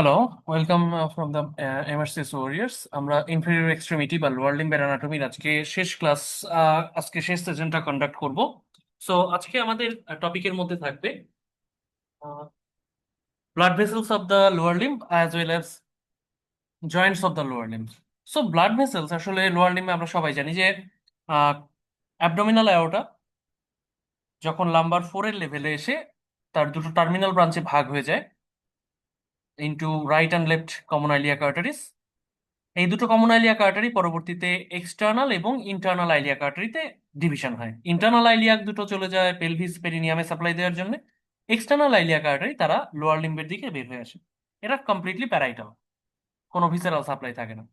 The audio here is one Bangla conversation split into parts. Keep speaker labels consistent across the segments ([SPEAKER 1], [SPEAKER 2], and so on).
[SPEAKER 1] Hello, welcome from the MRCS warriors. আমরা ইনফেরিয়র এক্সট্রিমিটি বা লোয়ার লিম্বের অ্যানাটমির আজকে শেষ ক্লাস, আজকে শেষ সেশনটা কন্ডাক্ট করব। সো আজকে আমাদের টপিকের মধ্যে থাকবে blood vessels of the lower limb as well as Joints of the lower limb. So blood vessels আসলে লোয়ার লিম্বে আমরা সবাই জানি যে অ্যাবডোমিনাল অ্যাওর্টা যখন লাম্বার ফোরের লেভেলে এসে তার দুটো টার্মিনাল ব্রাঞ্চে ভাগ হয়ে যায় into right and left common iliac arteries. এই দুটো কমন আইলিয়াক আর্টারি পরবর্তীতে এক্সটার্নাল এবং ইন্টারনাল আইলিয়াক আর্টারিতে ডিভিশন হয়। ইন্টারনাল আইলিয়াক দুটো চলে যায় পেলভিস পেরিনিয়ামে সাপ্লাই দেওয়ার জন্য। এক্সটার্নাল আইলিয়াক আর্টারি তারা লোয়ার লিম্বের দিকে বের হয়ে আসে। এটা কমপ্লিটলি প্যারাইটাল, কোনো ভিসেরাল সাপ্লাই থাকে না।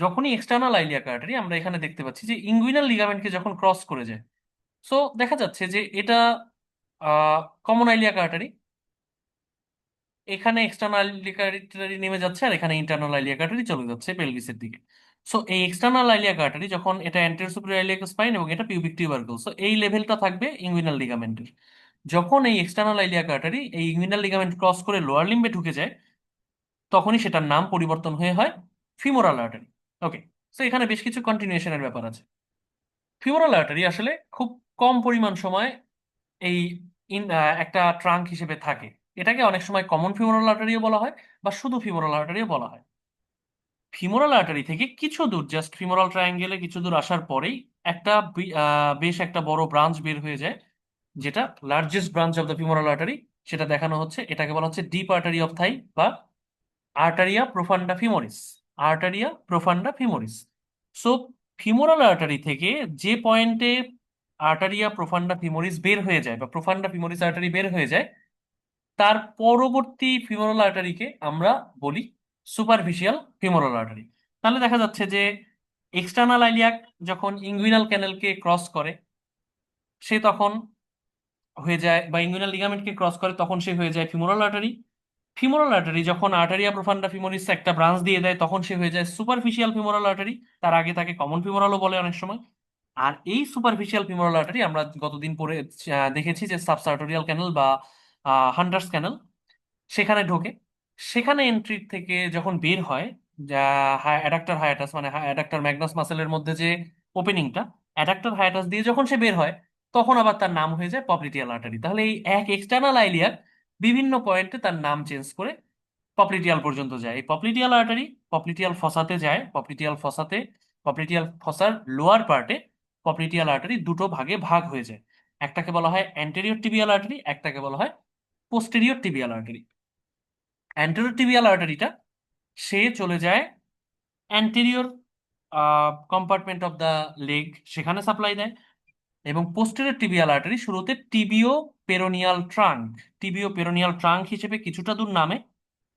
[SPEAKER 1] যখনই এক্সটার্নাল আইলিয়াক আর্টারি আমরা এখানে দেখতে পাচ্ছি যে ইঙ্গুইনাল লিগামেন্টকে যখন ক্রস করে যায়, সো দেখা যাচ্ছে যে এটা কমন আইলিয়াক আর্টারি, এখানে এক্সটার্নাল আইলিয়াক নেমে যাচ্ছে আর এখানে ইন্টারনাল আইলিয়াক আর্টারি চলে যাচ্ছে পেলভিসের দিকে। সো এই এক্সটার্নাল আইলিয়াক আর্টারি যখন এটা অ্যান্টেরিয়র সুপিরিয়র ইলিয়াক স্পাইন এবং এটা পিউবিক টিউবারকুল, সো এই লেভেলটা থাকবে ইঙ্গুইনাল লিগামেন্টের। যখন এই এক্সটার্নাল আইলিয়াক আর্টারি এই ইঙ্গুইনাল লিগামেন্ট ক্রস করে লোয়ার লিম্বে ঢুকে যায়, তখনই সেটার নাম পরিবর্তন হয়ে হয় ফিমোরাল আর্টারি। ওকে, সো এখানে বেশ কিছু কন্টিনিউশনের ব্যাপার আছে। ফিমোরাল আর্টারি আসলে খুব কম পরিমাণ সময় এই একটা ট্রাঙ্ক হিসেবে থাকে। এটাকে অনেক সময় কমন ফিমোরাল আর্টারিও বলা হয় বা শুধু ফিমোরাল আর্টারিও বলা হয়। ফিমোরাল আর্টারি থেকে কিছু দূর, জাস্ট ফিমোরাল ট্রায়াঙ্গেলে কিছু দূর আসার পরেই একটা বেশ একটা বড় ব্রাঞ্চ বের হয়ে যায়, যেটা largest branch of the femoral artery. সেটা দেখানো হচ্ছে, এটাকে বলা হচ্ছে ডিপ আর্টারি অফ থাই বা আর্টারিয়া প্রোফান্ডা femoris. আর্টারিয়া প্রোফান্ডা femoris. So femoral artery থেকে যে পয়েন্টে আর্টারিয়া প্রোফান্ডা ফিমোরিস বের হয়ে যায় বা প্রোফান্ডা ফিমোরিস আর্টারি বের হয়ে যায়, তার পরবর্তী ফিমোরাল আর্টারিকে আমরা বলি সুপারফিশিয়াল ফিমোরাল আর্টারি। তাহলে দেখা যাচ্ছে যে এক্সটার্নাল আইলিয়াক যখন ইঙ্গুইনাল ক্যানেলকে ক্রস করে, সে তখন হয়ে যায়, বা ইঙ্গুইনাল লিগামেন্টকে ক্রস করে তখন সে হয়ে যায় ফিমোরাল আর্টারি। ফিমোরাল আর্টারি যখন আর্টারিয়া প্রোফান্ডা ফিমোরিস একটা ব্রাঞ্চ দিয়ে দেয়, তখন সে হয়ে যায় সুপারফিশিয়াল ফিমোরাল আর্টারি। তার আগে তাকে কমন ফিমোরালও বলে অনেক সময়। আর এই সুপারফিশিয়াল ফিমোরাল আর্টারি আমরা গতদিন পরে দেখেছি যে সাবসার্টোরিয়াল ক্যানেল বা হান্টার্স ক্যানেল, সেখানে ঢোকে। সেখানে এন্ট্রি থেকে যখন বের হয়, যা অ্যাডাক্টর হায়াটাস মানে অ্যাডাক্টর ম্যাগনাস মাসেলের মধ্যে যে ওপেনিংটা, অ্যাডাক্টর হায়াটাস দিয়ে যখন সে বের হয়, তখন আবার তার নাম হয়ে যায় পপ্লিটিয়াল আর্টারি। তাহলে এই এক এক্সটার্নাল আইলিয়ার বিভিন্ন পয়েন্টে তার নাম চেঞ্জ করে পপ্লিটিয়াল পর্যন্ত যায়। এই পপ্লিটিয়াল আর্টারি পপ্লিটিয়াল ফসাতে যায়। পপ্লিটিয়াল ফসার লোয়ার পার্টে পপ্লিটিয়াল আর্টারি দুটো ভাগে ভাগ হয়ে যায়। একটাকে বলা হয় অ্যান্টেরিয়র টিবিয়াল আর্টারি, একটাকে বলা হয় posterior tibial artery. Anterior tibial আর্টারিটা সে চলে যায় anterior compartment of the leg, সেখানে সাপ্লাই দেয়। এবং পোস্টেরিয়র টিবিয়াল আর্টারি শুরুতে tibio peroneal trunk, tibio peroneal trunk হিসেবে কিছুটা দূর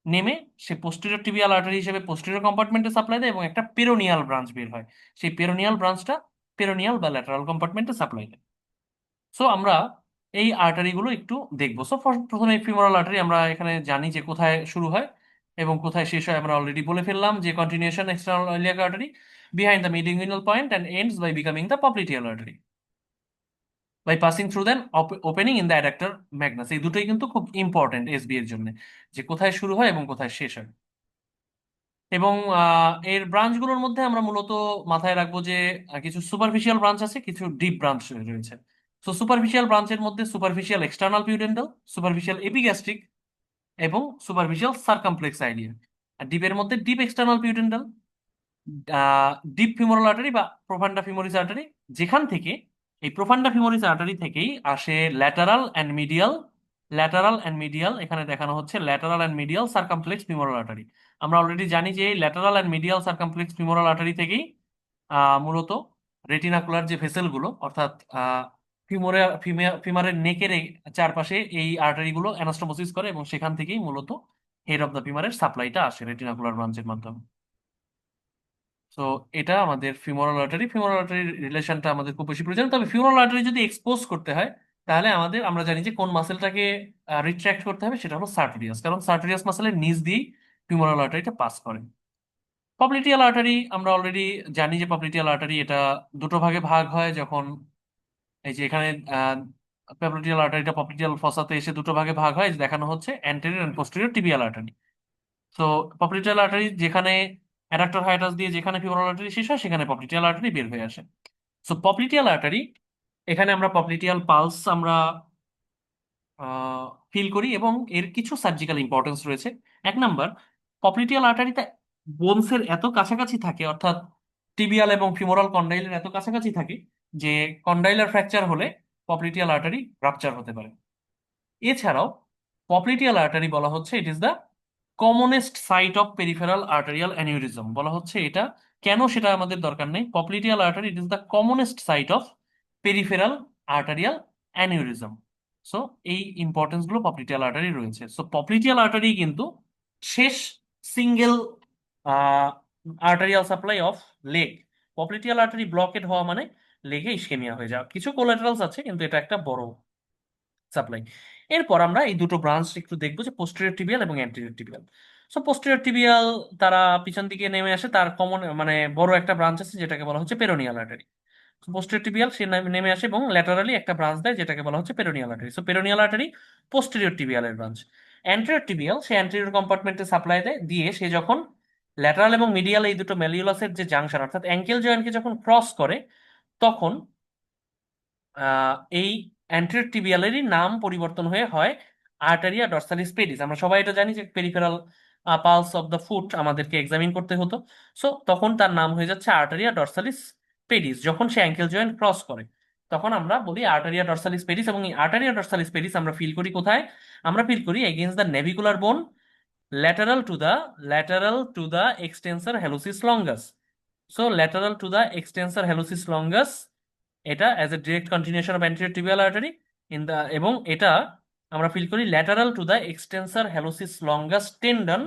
[SPEAKER 1] নেমে সে পোস্টেরিয়র টিবিয়াল আর্টারি হিসেবে পোস্টেরিয়র কম্পার্টমেন্টে সাপ্লাই দেয় এবং একটা পেরোনিয়াল ব্রাঞ্চ বের হয়। সেই পেরোনিয়াল ব্রাঞ্চটা পেরোনিয়াল বা ল্যাটারাল কম্পার্টমেন্টে সাপ্লাই দেয়। সো আমরা এই আর্টারিগুলো একটু দেখবো। সো প্রথমে ফিমোরাল আর্টারি আমরা এখানে জানি যে কোথায় শুরু হয় এবং কোথায় শেষ হয়। আমরা অলরেডি বলে ফেললাম যে continuation external iliac artery behind the midinguinal point and ends by becoming the popliteal artery by passing through then opening in the adductor magnus. এই দুটোই কিন্তু খুব ইম্পর্টেন্ট এসবি এর জন্য, যে কোথায় শুরু হয় এবং কোথায় শেষ হয়। এবং এর ব্রাঞ্চগুলোর মধ্যে আমরা মূলত মাথায় রাখবো যে কিছু সুপারফিশিয়াল ব্রাঞ্চ আছে, কিছু ডিপ ব্রাঞ্চ রয়েছে। তো সুপারফিশিয়াল ব্রাঞ্চের মধ্যে superficial external pudendal, superficial epigastric এবং সুপারফিশিয়াল সারকামপ্লেক্স আইলিয়া। আর ডিপের মধ্যে deep external pudendal, deep femoral artery বা প্রোফান্ডা ফিমোরিস আর্টারি, যেখান থেকে এই প্রোফান্ডা ফিমোরিস আর্টারি থেকেই আসে ল্যাটারাল অ্যান্ড মিডিয়াল, এখানে দেখানো হচ্ছে lateral and medial circumflex femoral artery. আমরা অলরেডি জানি যে lateral and medial circumflex femoral artery থেকেই মূলত রেটিনাকুলার যে ভেসেলগুলো, অর্থাৎ ফিমারের নেকের চারপাশে এই আর্টারিগুলো অ্যানাস্টোমোসিস করে এবং সেখান থেকেই মূলত হেড অফ দ্য ফিমারের সাপ্লাইটা আসে রেটিনাকুলার ব্রাঞ্চের মাধ্যমে। তো এটা আমাদের ফিমোরাল আর্টারি রিলেশনটা আমাদের খুব বেশি প্রয়োজন। তবে ফিমোরাল আর্টারি যদি এক্সপোজ করতে হয়, তাহলে আমরা জানি যে কোন মাসেলটাকে রিট্রাক্ট করতে হবে, সেটা হলো সার্টোরিয়াস, কারণ সার্টোরিয়াস মাসেলের নিচ দিয়েই ফিমোরাল আর্টারিটা পাস করে। পপ্লিটিয়াল আর্টারি আমরা অলরেডি জানি যে পপ্লিটিয়াল আর্টারি এটা দুটো ভাগে ভাগ হয় যখন এই যে এখানে পপ্লিটিয়াল আর্টারিটা পপ্লিটিয়াল ফসাতে এসে দুটো ভাগে ভাগ হয়, যে দেখানো হচ্ছে anterior and posterior tibial artery. তো পপলিটিয়াল আর্টারি যেখানে অ্যাডাক্টর হাইটাস দিয়ে যেখানে ফিমোরাল আর্টারি শেষ হয় সেখানে পপলিটিয়াল আর্টারি বের হয়ে আসে। সো পপলিটিয়াল আর্টারি, এখানে আমরা পপলিটিয়াল পালস আমরা ফিল করি এবং এর কিছু সার্জিক্যাল ইম্পর্টেন্স রয়েছে। এক নাম্বার, পপলিটিয়াল আর্টারিতে বোনসের এত কাছাকাছি থাকে, অর্থাৎ টিবিয়াল এবং ফিমোরাল কন্ডাইলের এত কাছাকাছি থাকে যে কন্ডাইলার ফ্র্যাকচার হলে পপলিটিয়াল আর্টারি রাপচার হতে পারে। এছাড়াও পপলিটিয়াল আর্টারি বলা হচ্ছে it is the commonest site of peripheral arterial aneurysm. বলা হচ্ছে এটা কেন, সেটা আমাদের দরকার নেই, popliteal artery it is the commonest site of peripheral arterial aneurysm. So এই ইম্পর্টেন্স গুলো পপলিটিয়াল আর্টারি রয়েছে। সো পপলিটিয়াল আর্টারি কিন্তু শেষ single arterial supply of leg. Popliteal artery blockade হওয়া মানে লেগে ইসকেমিয়া হয়ে যাওয়া। কিছু কোলাটারালস আছে কিন্তু এটা একটা বড় সাপ্লাই। এরপর আমরা এই দুটো ব্রাঞ্চ একটু দেখবো, যে পোস্টেরিয়র টিবিয়াল এবং anterior tibial. So posterior tibial তারা পিছন দিকে নেমে আসে, তার কমন মানে বড় একটা ব্রাঞ্চ আছে যেটাকে বলা হচ্ছে পেরোনিয়াল আর্টারি। পোস্টেরিয়র টিবিয়াল সে নেমে আসে এবং ল্যাটারালি একটা ব্রাঞ্চ দেয় যেটাকে বলা হচ্ছে peroneal artery. So peroneal artery posterior টিবিয়ালের ব্রাঞ্চ। অ্যান্টেরিয়র টিবিয়াল সে অ্যান্টেরিয়র কম্পার্টমেন্টে সাপ্লাই দেয়, দিয়ে সে যখন ল্যাটারাল এবং মিডিয়াল এই দুটো ম্যালিউলাসের যে জাংশন অর্থাৎ অ্যাঙ্কেল জয়েন্টকে যখন ক্রস করে, তখন এই অ্যান্টেরিয়র টিবিয়ালেরই নাম পরিবর্তন হয়ে হয় আর্টারিয়া ডরসালিস পেডিস। আমরা সবাই এটা জানি যে peripheral pulse of the foot আমাদেরকে এক্সামিন করতে হতো। সো তখন তার নাম হয়ে যাচ্ছে আর্টারিয়া ডরসালিস পেডিস। যখন সে অ্যাঙ্কেল জয়েন্ট ক্রস করে তখন আমরা বলি আর্টারিয়া ডরসালিস পেডিস। এবং এই আর্টারিয়া ডরসালিস পেডিস আমরা ফিল করি কোথায়? আমরা ফিল করি এগেইনস্ট দ্য নেভিকুলার বোন, lateral to the extensor hallucis longus. So lateral to the extensor hallucis longus, এটা as a direct continuation of anterior tibial artery in the, এবং এটা আমরা ফিল করি lateral to the extensor hallucis longus tendon।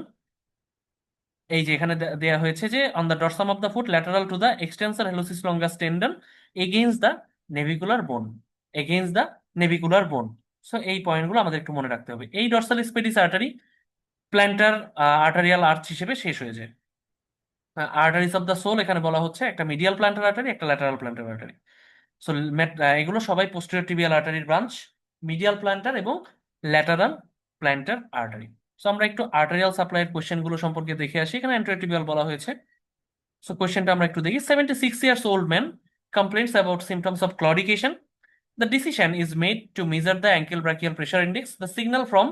[SPEAKER 1] এই যে এখানে দেয়া হয়েছে যে on the dorsum of the foot lateral to the extensor hallucis longus tendon against the navicular bone, against the navicular bone। So এই পয়েন্টগুলো আমাদের একটু মনে রাখতে হবে। এই dorsalis pedis artery plantar arterial arch হিসেবে শেষ হয়ে যায়। আর্টারিস অফ দ্য সোল এখানে বলা হচ্ছে একটা মিডিয়াল প্ল্যান্টার আর্টারি, একটা ল্যাটারাল প্ল্যান্টার আর্টারি। সো এগুলো সবাই পোস্টেরিয়র টিবিয়াল আর্টারির ব্রাঞ্চ, মিডিয়াল প্ল্যান্টার এবং ল্যাটারাল প্ল্যান্টার আর্টারি। সো আমরা একটু আর্টারিয়াল সাপ্লাইয়ের কোশ্চেন গুলো সম্পর্কে দেখে আসি। এখানে অ্যান্টেরিয়র টিবিয়াল বলা হয়েছে। সো কোশ্চেনটা আমরা একটু দেখি। 76 years old man complains about symptoms of claudication. The decision is made to measure the ankle brachial pressure index. The signal from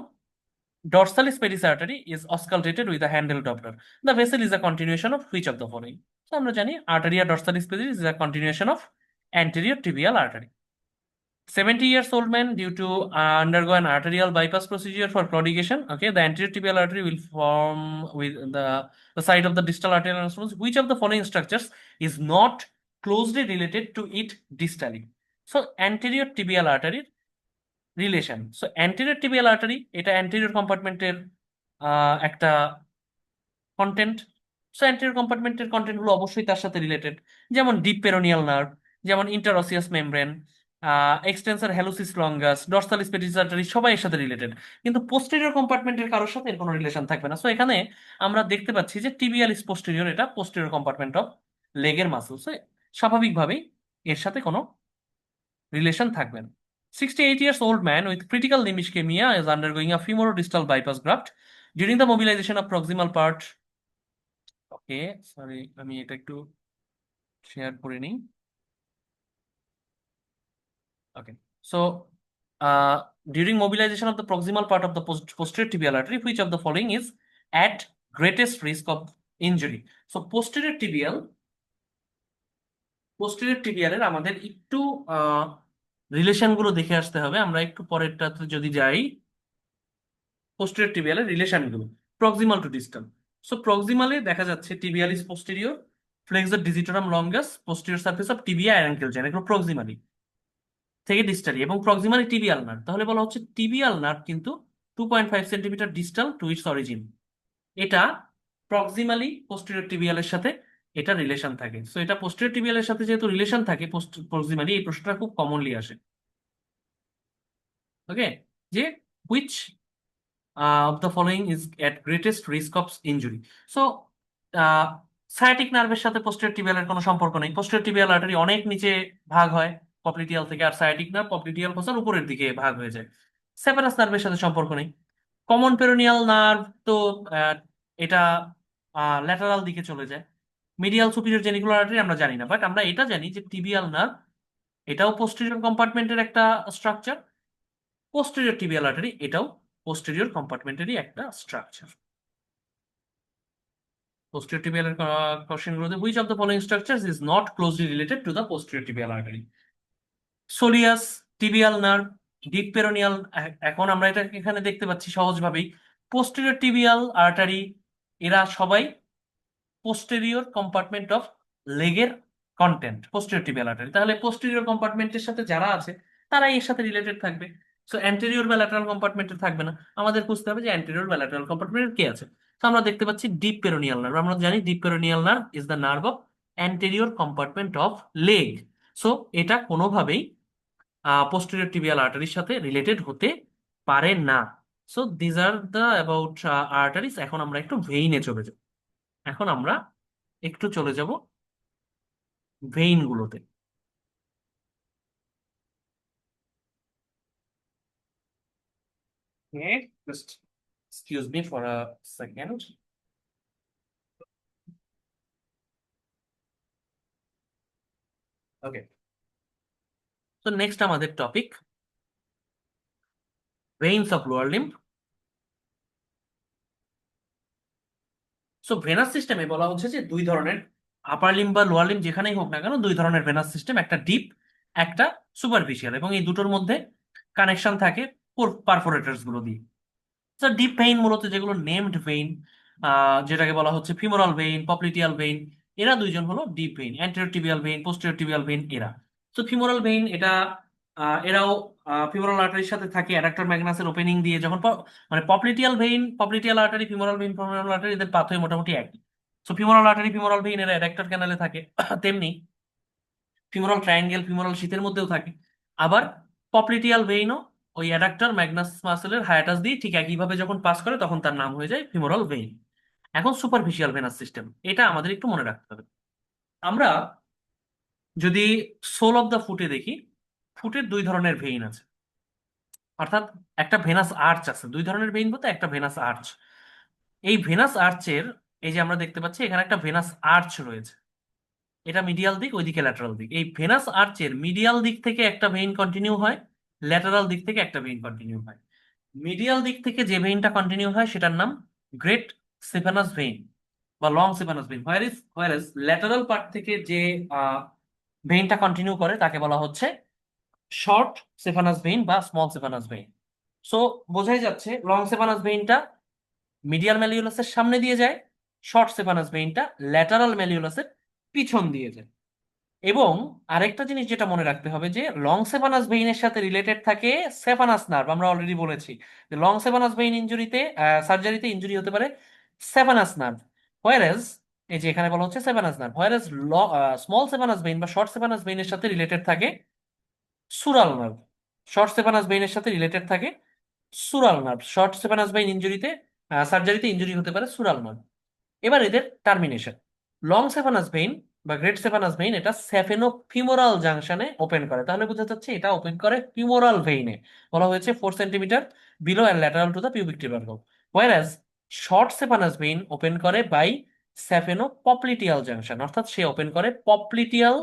[SPEAKER 1] dorsalis pedis artery is auscultated with a handle Doppler. The vessel is a continuation of which of the following? So আমরা জানি arteria dorsalis pedis is a continuation of anterior tibial artery. 70 years old man due to undergo an arterial bypass procedure for claudication. Okay, the anterior tibial artery will form with the side of the distal arterial anastomosis. Which of the following structures is not closely related to it distally? So anterior tibial artery relation. So anterior tibial artery এটা অ্যান্টেরিয়র কম্পার্টমেন্টের একটা কন্টেন্ট। সো অ্যান্টেরিয়র কম্পার্টমেন্টের কন্টেন্ট গুলো অবশ্যই তার সাথে রিলেটেড, যেমন ডিপ পেরোনিয়াল নার্ভ, যেমন interosseous membrane, extensor hallucis longus, dorsalis pedis artery, সবাই এর সাথে রিলেটেড। কিন্তু পোস্টেরিয়র কম্পার্টমেন্টের কারোর সাথে এর কোনো রিলেশন থাকবে না। সো এখানে আমরা দেখতে পাচ্ছি যে টিবিয়াল ইস পোস্টেরিয়র, এটা পোস্টেরিয়র কম্পার্টমেন্ট অফ লেগের মাসল। সো স্বাভাবিকভাবেই এর সাথে কোনো রিলেশন থাকবে না। 68 years old man with critical limb ischemia is undergoing a femorodistal bypass graft during the mobilization of proximal part. Okay, sorry আমি এটা একটু শেয়ার করে নিই। ওকে, so during mobilization of the proximal part of the posterior tibial artery, which of the following is at greatest risk of injury? So posterior tibial আমাদের একটু রিলেশন গুলো দেখে আসতে হবে। আমরা একটু পরেরটাতে যদি যাই, পোস্টেরিয়র টিবিয়ালের রিলেশনগুলো প্রক্সিমাল টু ডিস্টাল। সো প্রক্সিমালে দেখা যাচ্ছে tibialis posterior, flexor digitorum longus, posterior surface of tibia আর অ্যাঙ্কেল জয়েন্ট, এগুলো প্রক্সিমালি থেকে ডিস্টালি এবং প্রক্সিমালি টিবিয়াল নার্ভ। তাহলে বলা হচ্ছে টিবিয়াল নার্ভ কিন্তু 2.5 centimetre distal to its origin. এটা প্রক্সিমালি পোস্টেরিয়র টিবিয়ালের সাথে এটা রিলেশন থাকে। সো এটা পোস্টেরিয়র টিবিয়ালের সাথে যেহেতু রিলেশন থাকে প্রক্সিমালি, এই প্রশ্নটা খুব কমনলি আসে। ওকে, যে which of the following is at greatest risk of injury? So sciatic নার্ভের সাথে পোস্টেরিয়র টিবিয়ালের কোনো সম্পর্ক নেই। পোস্টেরিয়র টিবিয়াল আর্টারি অনেক নিচে ভাগ হয় পপলিটিয়াল থেকে, আর সায়াটিক নার্ভ পপলিটিয়াল ফসার উপরের দিকে ভাগ হয়ে যায়। সেপারাস নার্ভের সাথে সম্পর্ক নেই। কমন পেরোনিয়াল নার্ভ তো এটা ল্যাটারাল দিকে চলে যায়। মিডিয়াল সুপিরিয়র জেনিকুলার আর্টারি আমরা জানি না, বাট আমরা এটা জানি যে টিবিয়াল নার্ভ এটাও পোস্টেরিয়র কম্পার্টমেন্টের একটা স্ট্রাকচার, পোস্টেরিয়র টিবিয়াল আর্টারি এটাও পোস্টেরিয়র কম্পার্টমেন্টেরই একটা স্ট্রাকচার। Posterior tibial question গুলোতে which of the following structures is not closely related to the posterior tibial artery? Soleus, tibial nerve, deep peroneal. এখন আমরা এটা এখানে দেখতে পাচ্ছি সহজভাবেই পোস্টেরিয়র টিবিয়াল আর্টারি, এরা সবাই পোস্টেরিয়র কম্পার্টমেন্ট অফ লেগের কন্টেন্ট, পোস্টেরিয়র টিবিয়াল আর্টারি। তাহলে পোস্টেরিয়র কম্পার্টমেন্টের সাথে যারা আছে তারাই এর সাথে রিলেটেড থাকবে। সো অ্যান্টেরিয়র বা ল্যাটারাল কম্পার্টমেন্টে থাকবে না, আমাদের খুঁজতে হবে যে অ্যান্টেরিয়র বা ল্যাটারাল কম্পার্টমেন্টের কে আছে। তো আমরা দেখতে পাচ্ছি ডিপ পেরোনিয়াল নার্ভ। আমরা জানি deep peroneal nerve is the nerve of anterior compartment of leg. So এটা কোনোভাবেই পোস্টেরিয়র টিবিয়াল আর্টারির সাথে রিলেটেড হতে পারে না। So these are the about arteries. এখন আমরা একটু ভেইনে চলে যাব। এখন আমরা একটু চলে যাব ভেইন গুলোতে। Okay, just excuse me for a second. Okay, so next আমাদের topic veins of lower limb. So venous সিস্টেমে বলা হচ্ছে যে দুই ধরনের, আপার লিম্ব বা লোয়ার লিম্ব যেখানেই হোক না কেন, দুই ধরনের ভেনাস সিস্টেম, একটা ডিপ, একটা সুপারফিশিয়াল, এবং এই দুটোর মধ্যে কানেকশন থাকে পারফোরেটরস গুলো দিয়ে। তো ডিপ ভেইন মূলত যেগুলো নেমড ভেইন, যেটাকে বলা হচ্ছে ফিমোরাল ভেইন, পপ্লিটিয়াল ভেইন, এরা দুইজন হলো deep vein. Anterior tibial vein, posterior tibial vein এরা। তো ফিমোরাল ভেইন এটা এরাও ফিমোরাল আর্টারির সাথে থাকে অ্যাডাক্টর ম্যাগনাসের ওপেনিং দিয়ে। যখন মানে popliteal vein, popliteal artery, femoral vein, femoral artery, এদের পাথওয়ে মোটামুটি একই। So femoral artery, femoral vein এরা অ্যাডাক্টর ক্যানালে থাকে। তেমনি ফিমোরাল ট্রায়াঙ্গেল, ফিমোরাল শীথের মধ্যেও থাকে। আবার পপ্লিটিয়াল ভেইনও ওই অ্যাডাক্টর ম্যাগনাস মাসেলের হায়াটাস দিয়ে ঠিক একইভাবে যখন পাস করে তখন তার নাম হয়ে যায় ফিমোরাল ভেইন। এখন সুপারফিশিয়াল ভেনাস সিস্টেম, এটা আমাদের একটু মনে রাখতে হবে। আমরা যদি সোল অফ দ্য ফুটে দেখি, ফুটের দুই ধরনের ভেইন আছে, অর্থাৎ একটা ভেনাস আর্চ আছে। দুই ধরনের ভেইন বলতে একটা ভেনাস আর্চ। এই ভেনাস আর্চের, এই যে আমরা দেখতে পাচ্ছি এখানে একটা ভেনাস আর্চ রয়েছে, এটা মিডিয়াল দিক, ওইদিকে ল্যাটারাল দিক। এই ভেনাস আর্চের মিডিয়াল দিক থেকে একটা ভেইন কন্টিনিউ হয়, ল্যাটারাল দিক থেকে একটা ভেইন কন্টিনিউ হয়। মিডিয়াল দিক থেকে যে ভেইনটা কন্টিনিউ হয় সেটার নাম গ্রেট সেফানাস ভেইন বা long saphenous vein. Whereas lateral part থেকে যে ভেইনটা কন্টিনিউ করে তাকে বলা হচ্ছে শর্ট সেফানাস ভেইন বা স্মল সেফানাস ভেইন। সো বোঝাই যাচ্ছে লং সেফানাস ভেইনটা মিডিয়াল ম্যালিউলাসের সামনে দিয়ে যায়, শর্ট সেফানাস ভেইনটা ল্যাটারাল ম্যালিউলাসের পিছন দিয়ে যায়। এবং আরেকটা জিনিস যেটা মনে রাখতে হবে যে লং সেফানাস ভেইনের সাথে রিলেটেড থাকে সেফানাস নার্ভ। আমরা অলরেডি বলেছি যে লং সেফানাস ভেইন ইনজুরিতে, সার্জারিতে ইনজুরি হতে পারে সেফানাস নার্ভ। হোয়ারেজ এই যে এখানে বলা হচ্ছে সেফানাস nerve, whereas small saphenous vein বা শর্ট সেফানাস ভেইনের সাথে রিলেটেড থাকে সুরাল নার্ভ। শর্ট সেফানাস ভেইনের সাথে রিলেটেড থাকে সুরাল nerve. Short saphenous vein ইনজুরিতে, সার্জারিতে injury হতে পারে সুরাল নার্ভ। এবার এদের টার্মিনেশন, লং সেফানাস ভেইন বা গ্রেট সেফানাস ভেইন এটা সেফেনো ফিমোরাল জাংশনে ওপেন করে, তাহলে বোঝা যাচ্ছে এটা ওপেন করে ফিমোরাল ভেইনে। বলা হয়েছে 4 centimetre below and lateral to the pubic tubercle. Whereas short saphenous vein open করে বাই সেফেনো পপ্লিটিয়াল জাংশন, অর্থাৎ সে ওপেন করে পপ্লিটিয়াল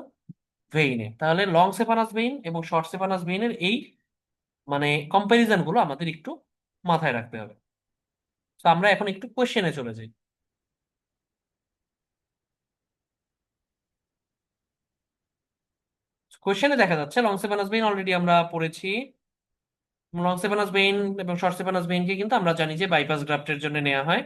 [SPEAKER 1] ভেইনে। তাহলে লং সেফানাস ভেইন এবং শর্ট সেফানাস ভেইনের এই মানে কম্প্যারিজন গুলো আমাদের একটু মাথায় রাখতে হবে। তো আমরা এখন একটু কোশ্চেনে চলে যাই। কোশ্চেনে দেখা যাচ্ছে লং সেফানাস ভেইন অলরেডি আমরা পড়েছি। লং সেফানাস ভেইন এবং শর্ট সেফানাস ভেইনকে কিন্তু আমরা জানি যে বাইপাস গ্রাফটের জন্য নেওয়া হয়।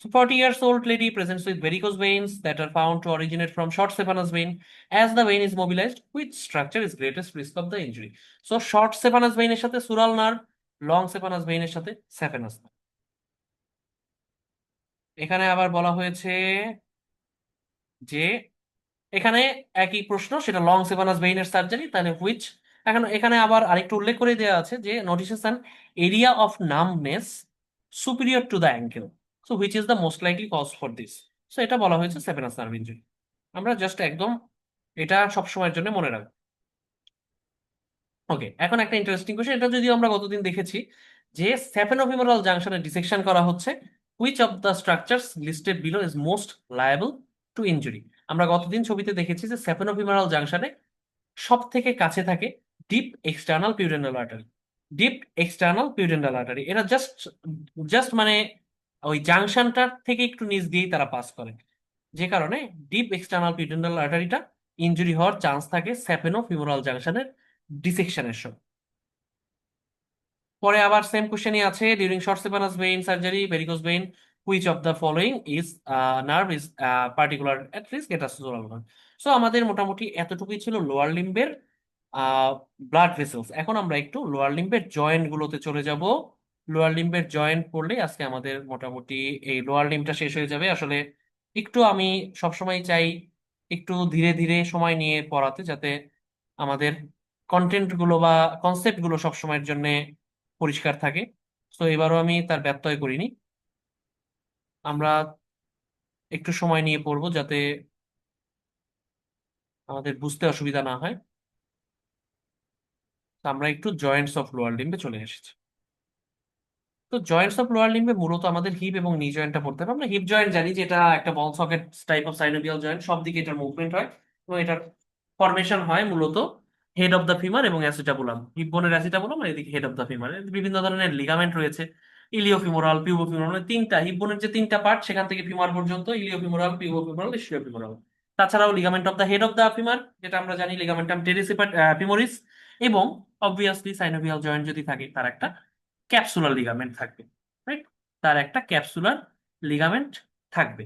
[SPEAKER 1] So 40 years old lady presents with varicose veins that are found to originate from short saphenous vein. As the vein is mobilized, which structure is greatest risk of the injury? So short saphenous vein এর সাথে sural nerve, long saphenous vein এর সাথে saphenous nerve। এখানে আবার বলা হয়েছে যে এখানে একই প্রশ্ন, সেটা লং সেভানাস ভেইনের সার্জারি, তাহলে হুইচ। এখন এখানে আবার আরেকটু উল্লেখ করে দেওয়া আছে যে notices an area of numbness superior to the ankle, so which is the most likely cause for this. So এটা বলা হয়েছে সেভেনাস নার্ভ ইনজুরি। আমরা জাস্ট একদম এটা সব সময়ের জন্য মনে রাখবো। ওকে, এখন একটা ইন্টারেস্টিং কোশ্চেন, এটা যদিও আমরা গতদিন দেখেছি যে স্যাফেনোফিমোরাল জাংশনে ডিসেকশন করা হচ্ছে which of the structures listed below is most liable to injury? আমরা গতদিন ছবিতে দেখেছি যে সেফেনোফিমারাল জাংশনে সব থেকে কাছে থাকে deep external pudendal artery. Deep external pudendal artery এটা জাস্ট জাস্ট মানে ওই জাংশনটার থেকে একটু নিচ দিয়েই তারা পাস করে, যে কারণে ডিপ এক্সটার্নাল পিউডেন্টাল আর্টারিটা ইনজুরি হওয়ার চান্স থাকে স্যাপেনোফিমোরাল জাংশনের ডিসেকশনের সময়। পরে আবার সেম কোশ্চেনই আছে, during short saphenous vein surgery varicose vein which of the following is nerve is particular at risk, এটা সুরাল। সো আমাদের মোটামুটি এতটুকুই ছিল লোয়ার লিম্বের ব্লাড ভেসেলস। এখন আমরা একটু লোয়ার লিম্বের জয়েন্ট গুলোতে চলে যাব। লোয়ার লিম্বের জয়েন্ট পড়লে আজকে আমাদের মোটামুটি এই লোয়ার লিম্বটা শেষ হয়ে যাবে। আসলে একটু আমি সবসময় চাই একটু ধীরে ধীরে সময় নিয়ে পড়াতে, যাতে আমাদের কন্টেন্ট গুলো বা কনসেপ্ট গুলো সবসময়ের জন্য পরিষ্কার থাকে। তো এবারও আমি তার ব্যত্যয় করিনি। আমরা একটু সময় নিয়ে পড়বো যাতে আমাদের বুঝতে অসুবিধা না হয়। তো আমরা একটু জয়েন্টস অফ লোয়ার লিম্বে চলে এসেছি। তো জয়েন্টস অফ লোয়ার লিম্বে মূলত আমাদের হিপ এবং নি জয়েন্টটা পড়তে হবে। আমরা হিপ জয়েন্ট জানি যে এটা একটা ball socket type of synovial joint, সব দিকে এটার মুভমেন্ট হয় এবং এটার ফরমেশন হয় মূলত হেড অফ দ্য ফিমার এবং অ্যাসিটাবুলাম, হিপ বোনের অ্যাসিটাবুলাম আর এদিকে হেড অফ দ্য ফিমার। বিভিন্ন ধরনের লিগামেন্ট রয়েছে, ইলিওফিমোরাল, পিউবোফিমোরাল, মানে তিনটা হিপ বোনের যে তিনটা পার্ট সেখান থেকে ফিমার পর্যন্ত ইলিওফিমোরাল, পিউবোফিমোরাল, ইসিওফিমোরাল। তাছাড়াও ligament of the head of the femur, যেটা আমরা জানি লিগামেন্টাম টেরিসিপাট ফিমোরিস, এবং অবভিয়াসলি সাইনোভিয়াল জয়েন্ট যদি থাকে তার একটা ক্যাপসুলার লিগামেন্ট থাকবে, রাইট? তার একটা ক্যাপসুলার লিগামেন্ট থাকবে।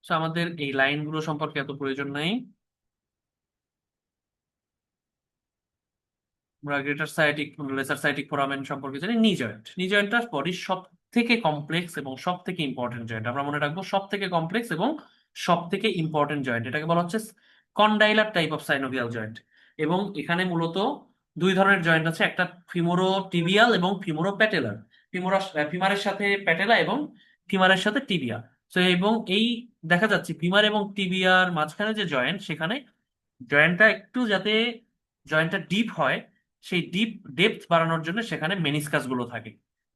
[SPEAKER 1] তো আমাদের এই লাইনগুলো সম্পর্কে এত প্রয়োজন নাই। আমরা greater sciatic lesser sciatic foramen সম্পর্কে জানি। নি জয়েন্ট, নি জয়েন্টটা বডির সব থেকে কমপ্লেক্স এবং সব থেকে ইম্পর্টেন্ট জয়েন্ট। আমরা মনে রাখবো সব থেকে কমপ্লেক্স এবং সব থেকে ইম্পর্টেন্ট জয়েন্ট, এটাকে বলা হচ্ছে কন্ডাইলার টাইপ অফ সাইনোভিয়াল জয়েন্ট। এবং এখানে মূলত দুই ধরনের জয়েন্ট আছে, একটা ফিমোরো টিবিয়াল এবং ফিমোরো প্যাটেলার। ফিমারের সাথে প্যাটেলা এবং ফিমারের সাথে টিবিয়া। তো এবং এই দেখা যাচ্ছে ফিমার এবং টিবিয়ার মাঝখানে যে জয়েন্ট, সেখানে জয়েন্টটা একটু যাতে জয়েন্টটা ডিপ হয়, সেই ডিপ ডেপথ বাড়ানোর জন্য সেখানে মেনিসকাস গুলো থাকে।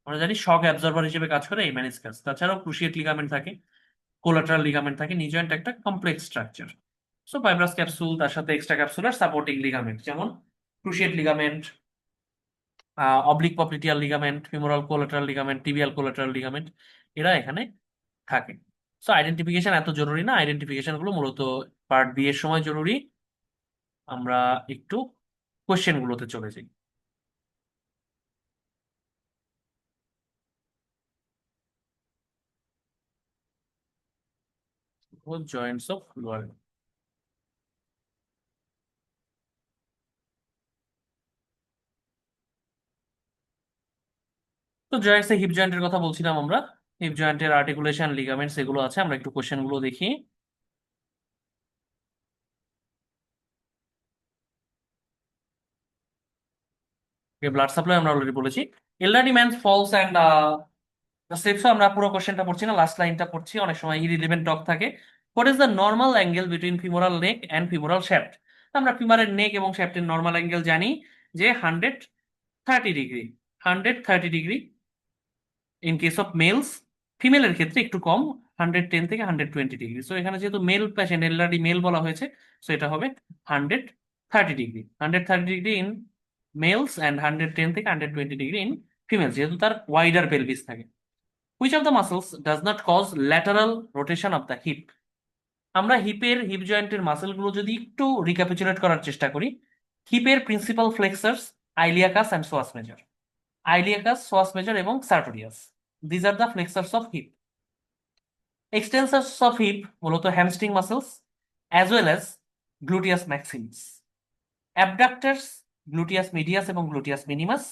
[SPEAKER 1] আমরা জানি শক অ্যাবজর্বার হিসেবে কাজ করে এই মেনিসকাস। তাছাড়াও ক্রুশিয়েট লিগামেন্ট থাকে, কোলাটারাল লিগামেন্ট থাকে। নি জয়েন্ট একটা complex structure. So fibrous capsule, তার সাথে এক্সট্রা ক্যাপসুলার সাপোর্টিং লিগামেন্ট, যেমন cruciate ligament, oblique popliteal ligament, femoral collateral ligament, tibial collateral ligament, এরা এখানে থাকে। সো আইডেন্টিফিকেশন এত জরুরি না, আইডেন্টিফিকেশন গুলো মূলত পার্ট বি এর সময় জরুরি। আমরা একটু কোশ্চেন গুলোতে চলে যাই। Joints of lower. তো জয়েন্টস এ হিপ জয়েন্টের কথা বলছিলাম আমরা। হিপ জয়েন্টের আর্টিকুলেশন, লিগামেন্টস এগুলো আছে। আমরা একটু কোশ্চেন গুলো দেখি। ব্লাড সাপ্লাই আমরা অলরেডি বলেছি। এলডারলি ম্যান ফলস অ্যান্ড স্টেপসও আমরা পুরো কোশ্চেনটা পড়ছি না, লাস্ট লাইনটা পড়ছি, অনেক সময় ইরিলেভেন্ট টক থাকে। What is the normal angle between femoral neck and femoral shaft? আমরা ফিমারের নেক এবং শ্যাফটের নর্মাল অ্যাঙ্গেল জানি যে 130 degree. 130 degree in case of males. ফিমেলের ক্ষেত্রে একটু কম, 110 থেকে 120 ডিগ্রি। সো এখানে যেহেতু মেল পেশেন্ট, এলআরডি মেল বলা হয়েছে, সো এটা হবে 130 degree. 130 degree in males and 110 থেকে 120 ডিগ্রি ইন ফিমেলস, যেহেতু তার ওয়াইডার পেলভিস থাকে। Which of the muscles does not cause lateral rotation of the hip? আমরা হিপ জয়েন্টের মাসেলগুলো যদি একটু রিক্যাপিচুলেট করার চেষ্টা করি, হিপের principal flexors iliacus and psoas major. Iliacus, psoas major এবং sartorius, these are the flexors of hip. Extensors of hip মূলত hamstring muscles as well as gluteus maximus. Abductors gluteus medius এবং গ্লুটিয়াস মিনিমাস।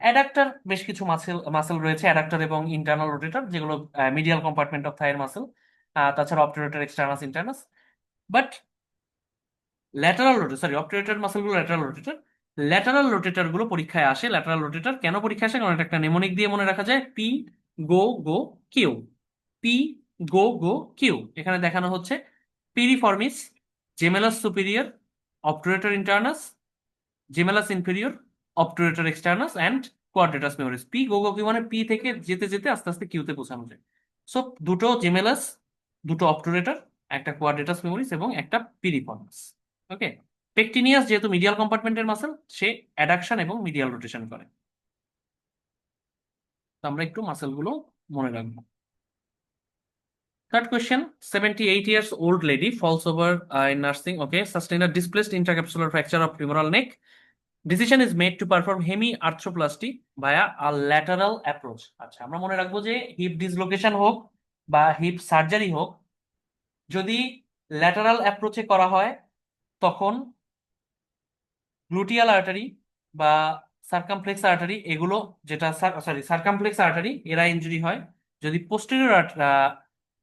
[SPEAKER 1] অ্যাডাক্টর বেশ কিছু মাসেল মাসেল রয়েছে, অ্যাডাক্টর এবং ইন্টারনাল রোটেটর, যেগুলো মিডিয়াল কম্পার্টমেন্ট অফ থাইয়ের মাসেল। তাছাড়া obturator, externus, internus. But lateral rotator, sorry, obturator মাসেলগুলো ল্যাটারাল রোটেটর। ল্যাটারাল রোটেটর গুলো পরীক্ষায় আসে। ল্যাটারাল রোটেটর কেন পরীক্ষায় আসে? কারণ এটা একটা নেমোনিক দিয়ে মনে রাখা যায়, P go go Q. P go go Q, এখানে দেখানো হচ্ছে piriformis, gemellus superior, obturator internus, gemellus inferior, obturator externus and quadratus femoris. P go go Q মানে পি থেকে যেতে যেতে আস্তে আস্তে কিউতে পৌঁছানো যায়। সো দুটো জেমেলাস, দুটো অবটুরেটর, একটা কোয়াড্রেটাস মেমোরিজ এবং একটা পিরিফর্মাস। ওকে। পেকটিনিয়াস যেহেতু মিডিয়াল কম্পার্টমেন্টের মাসেল, সে অ্যাডাকশন এবং মিডিয়াল রোটেশন করে। তো আমরা একটু মাসেল গুলো মনে রাখবো। Third question, 78 years old lady falls over in nursing. Okay, sustain a displaced intercapsular fracture of femoral neck. Decision is made to perform hemi-arthroplasty via a lateral approach. আচ্ছা, আমরা মনে রাখবো যে হিপ ডিসলোকেশন হোক বা হিপ সার্জারি হোক, যদি ল্যাটারাল অ্যাপ্রোচে করা হয় তখন গ্লুটিয়াল আর্টারি বা সার্কামফ্লেক্স আর্টারি এগুলো, যেটা সরি সার্কামফ্লেক্স আর্টারি, এরা ইনজুরি হয়। যদি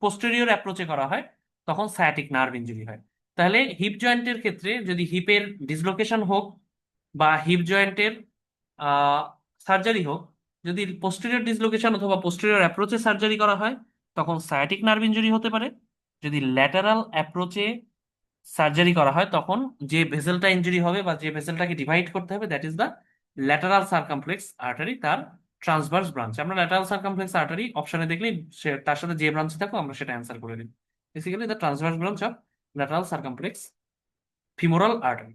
[SPEAKER 1] পোস্টেরিয়র অ্যাপ্রোচে করা হয় তখন সায়াটিক নার্ভ ইনজুরি হয়। তাহলে হিপ জয়েন্টের ক্ষেত্রে যদি হিপের ডিসলোকেশন হোক বা হিপ জয়েন্টের সার্জারি হোক, যদি পোস্টেরিয়র ডিসলোকেশন অথবা পোস্টেরিয়র অ্যাপ্রোচে সার্জারি করা হয় তখন সায়াটিক নার্ভ ইনজুরি হতে পারে। যদি ল্যাটারাল অ্যাপ্রোচে সার্জারি করা হয় তখন যে ভেসেলটা ইনজুরি হবে বা যে ভেসেলটাকে ডিভাইড করতে হবে, that is the lateral circumflex artery, তার ট্রান্সভার্স ব্রাঞ্চ। আমরা ল্যাটারাল সার্কামফ্লেক্স আর্টারি অপশনে দেখলেই সে তার সাথে যে ব্রাঞ্চ থাকো আমরা সেটা অ্যান্সার করে দিই। Basically the transverse branch of lateral circumflex femoral artery.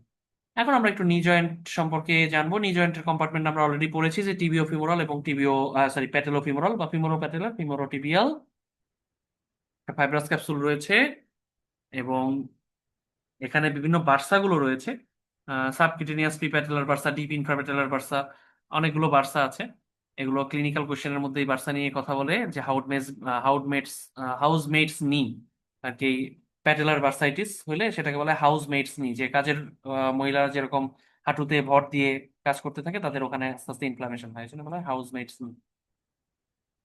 [SPEAKER 1] এখন আমরা একটু নি জয়েন্ট সম্পর্কে জানবো। নি জয়েন্টের কম্পার্টমেন্ট আমরা অলরেডি পড়েছি যে টিবিও ফিমোরাল এবং টিবিও সরি প্যাটেলো ফিমোরাল বা ফিমোরো প্যাটেলার, ফিমোরো টিবিয়াল। ফাইব্রাস ক্যাপসুল রয়েছে এবং এখানে বিভিন্ন বার্সাগুলো রয়েছে, সাবকিউটেনিয়াস প্রিপ্যাটেলার বার্সা, ডিপ ইনফ্রাপ্যাটেলার বার্সা, অনেকগুলো বার্সা আছে। এগুলো ক্লিনিক্যাল কোশ্চেনের মধ্যে এই বার্সা নিয়ে কথা বলে যে হাউসমেটস নি আর কি। প্যাটেলার বার্সাইটিস হলে সেটাকে বলে হাউসমেটস নি, যে কাজের মহিলারা যেরকম হাঁটুতে ভর দিয়ে কাজ করতে থাকে তাদের ওখানে আস্তে আস্তে ইনফ্লামেশন হয়, সেটা বলে হাউসমেটস নি।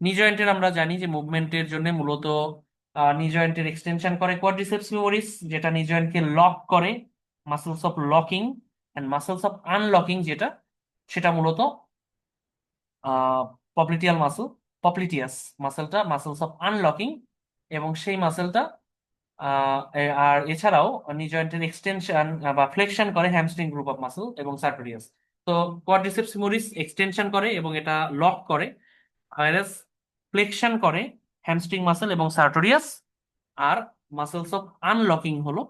[SPEAKER 1] নি জয়েন্টের আমরা জানি যে মুভমেন্টের জন্য মূলত নি জয়েন্টের এক্সটেনশন করে কোয়াড্রিসেপস ফিমোরিস, যেটা নি জয়েন্টকে লক করে, muscles of locking and muscles of unlocking, যেটা সেটা মূলত পপ্লিটিয়াল মাসেল, পপ্লিটিয়াস মাসেলটা মাসেলস অফ আনলকিং, এবং সেই মাসেলটা আর এছাড়াও নি জয়েন্টের এক্সটেনশন বা ফ্লেকশন করে হ্যামস্ট্রিং গ্রুপ অফ মাসেল এবং সার্টোরিয়াস। তো কোয়াড্রিসেপস ফিমোরিস এক্সটেনশন করে এবং এটা লক করে, ভাইরাস ফ্লেকশন করে হ্যামস্ট্রিং মাসেল এবং সার্টোরিয়াস, আর মাসেলস অফ আনলকিং হলো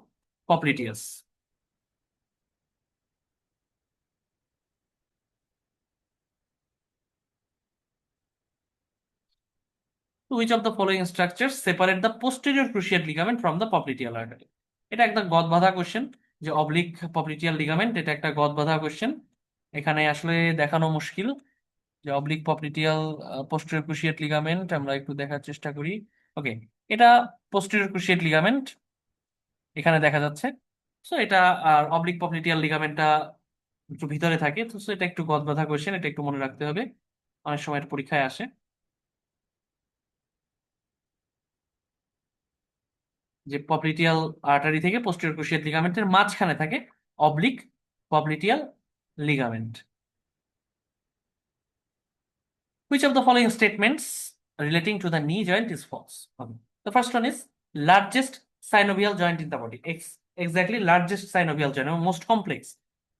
[SPEAKER 1] popliteus. Which of the following structure separate the posterior cruciate ligament from the popliteal artery? এটা একটা গদবাঁধা কোশ্চেন, যে অবলিক পপ্লিটিয়াল লিগামেন্ট, এটা একটা গদবাঁধা কোশ্চেন। এখানে আসলে দেখানো মুশকিল যে oblique popliteal posterior cruciate ligament, আমরা একটু দেখার চেষ্টা করি। ওকে, এটা পোস্টেরিয়র ক্রুশিয়েট লিগামেন্ট এখানে দেখা যাচ্ছে। সো এটা আর অবলিক পপ্লিটিয়াল লিগামেন্টটা একটু ভিতরে থাকে, তো so এটা একটু গদবাঁধা কোশ্চেন, এটা একটু মনে রাখতে হবে, অনেক সময় এটা পরীক্ষায় আসে। যে পপ্লিটিয়াল আর্টারি থেকে পোস্টেরিয়র ক্রুশিয়েট লিগামেন্টের মাঝখানে থাকে oblique popliteal ligament. Which of the following statements relating to the knee joint is false? Okay. The first one is largest synovial joint in the body. Exactly, largest synovial joint, or most complex.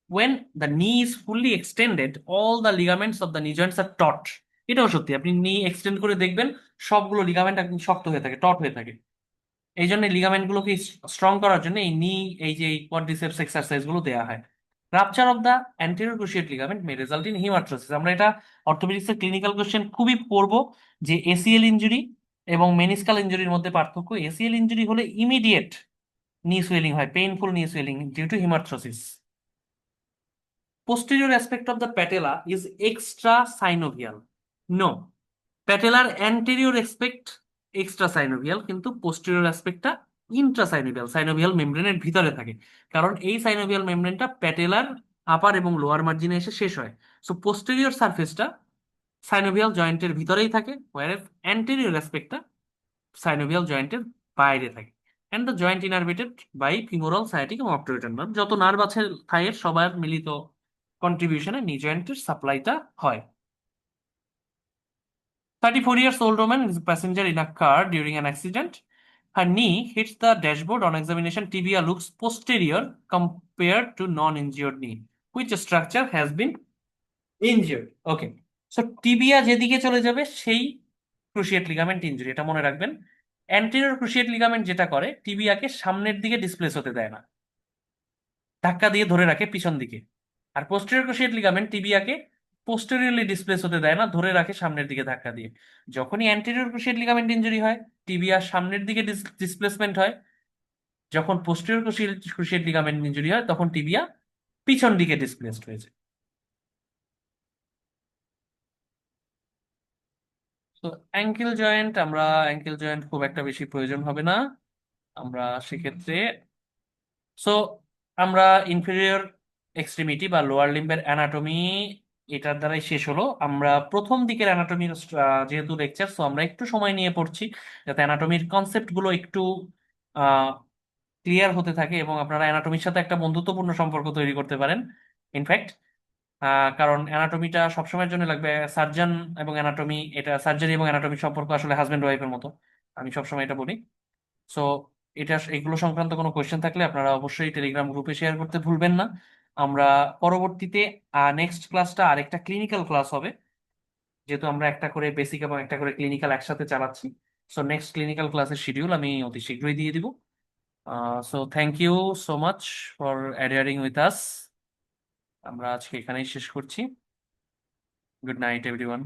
[SPEAKER 1] When the knee is fully extended, all the ligaments of the knee joints are taut. এটাও সত্যি, আপনি নি এক্সটেন্ড করে দেখবেন সবগুলো লিগামেন্ট একদম শক্ত হয়ে থাকে, টট হয়ে থাকে। এই জন্য লিগামেন্ট গুলোকে স্ট্রং করার জন্য এই যে কোয়াড্রিসেপস এক্সারসাইজ গুলো দেওয়া হয়। Rupture of the anterior cruciate ligament may result in haemarthrosis. আমরা এটা অর্থোপেডিক্সের ক্লিনিক্যাল কোশ্চেন খুবই পড়বো, যে এসিএল ইনজুরি এবং মেনিস্কাল ইনজুরির মধ্যে পার্থক্য। এসিএল ইনজুরি হলে ইমিডিয়েট নি সুয়েলিং হয়, painful knee swelling due to haemarthrosis. Posterior aspect of the patella is extrasynovial. No, প্যাটেলার অ্যান্টেরিয়র অ্যাসপেক্ট এক্সট্রা সাইনোভিয়াল, কিন্তু পোস্টেরিয়র অ্যাসপেক্টটা ইন্ট্রাসাইনোভিয়াল, সাইনোভিয়াল মেমব্রেনের ভিতরে থাকে। কারণ এই সাইনোভিয়াল মেমব্রেনটা প্যাটেলার আপার এবং লোয়ার মার্জিনে এসে শেষ হয়। সো পোস্টেরিয়র সারফেসটা সাইনোভিয়াল জয়েন্টের ভিতরেই থাকে, ওয়ারেস অ্যান্টেরিয়র অ্যাসপেক্টটা সাইনোভিয়াল জয়েন্টের বাইরে থাকে। And the joint innervated by femoral sciatic এবং অপটোরেটর নার্ভ। যত নার্ভ আছে থাইয়ের সবার মিলিত কন্ট্রিবিউশনে নি জয়েন্টের সাপ্লাইটা হয়। 34 years old woman is a passenger in a car during an accident. Her knee hits the dashboard. On examination, tibia looks posterior compared to non-injured knee. Which structure has been injured? Okay. So tibia যেদিকে চলে যাবে সেই ক্রুশিয়েট লিগামেন্ট ইনজুরি, এটা মনে রাখবেন। অ্যান্টেরিয়র ক্রুশিয়েট লিগামেন্ট যেটা করে টিবিয়াকে সামনের দিকে ডিসপ্লেস হতে দেয় না, ধাক্কা দিয়ে ধরে রাখে পিছন দিকে। আর পোস্টেরিয়র ক্রুশিয়েট লিগামেন্ট টিবিয়াকে পোস্টেরিয়রলি ডিসপ্লেস হতে দেয় না, ধরে রাখে সামনের দিকে ধাক্কা দিয়ে। যখনই অ্যান্টেরিয়র ক্রুশিয়েট লিগামেন্ট ইনজুরি হয়, টিবিয়া সামনের দিকে ডিসপ্লেসমেন্ট হয়। যখন পোস্টেরিয়র ক্রুশিয়েট লিগামেন্ট ইনজুরি হয়, তখন টিবিয়া পিছন দিকে ডিসপ্লেসড হয়েছে। তো অ্যাঙ্কেল জয়েন্ট খুব একটা বেশি প্রয়োজন হবে না। আমরা সেক্ষেত্রে, সো আমরা ইনফেরিয়র এক্সট্রিমিটি বা লোয়ার লিম্বের অ্যানাটমি এটার দ্বারাই শেষ হলো। আমরা প্রথম দিকের অ্যানাটমির যেহেতু লেকচার, সো আমরা একটু সময় নিয়ে পড়ছি যাতে অ্যানাটমির কনসেপ্ট গুলো একটু ক্লিয়ার হতে থাকে এবং আপনারা অ্যানাটমির সাথে একটা বন্ধুত্বপূর্ণ সম্পর্ক তৈরি করতে পারেন। ইনফ্যাক্ট কারণ অ্যানাটমিটা সবসময়ের জন্য লাগবে। সার্জন এবং অ্যানাটমি, এটা সার্জারি এবং অ্যানাটমি সম্পর্ক আসলে হাজবেন্ড ওয়াইফের মতো, আমি সবসময় এটা বলি। সো এগুলো সংক্রান্ত কোনো কোয়েশ্চেন থাকলে আপনারা অবশ্যই টেলিগ্রাম গ্রুপে শেয়ার করতে ভুলবেন না। আমরা পরবর্তীতে নেক্সট ক্লাসটা আরেকটা ক্লিনিক্যাল ক্লাস হবে, যেহেতু আমরা একটা করে বেসিক এবং একটা করে ক্লিনিক্যাল একসাথে চালাচ্ছি। সো নেক্সট ক্লিনিক্যাল ক্লাসের শিডিউল আমি অতি শীঘ্রই দিয়ে দিব। So thank you so much for adhering with us. আমরা আজকে এখানেই শেষ করছি। Good night everyone.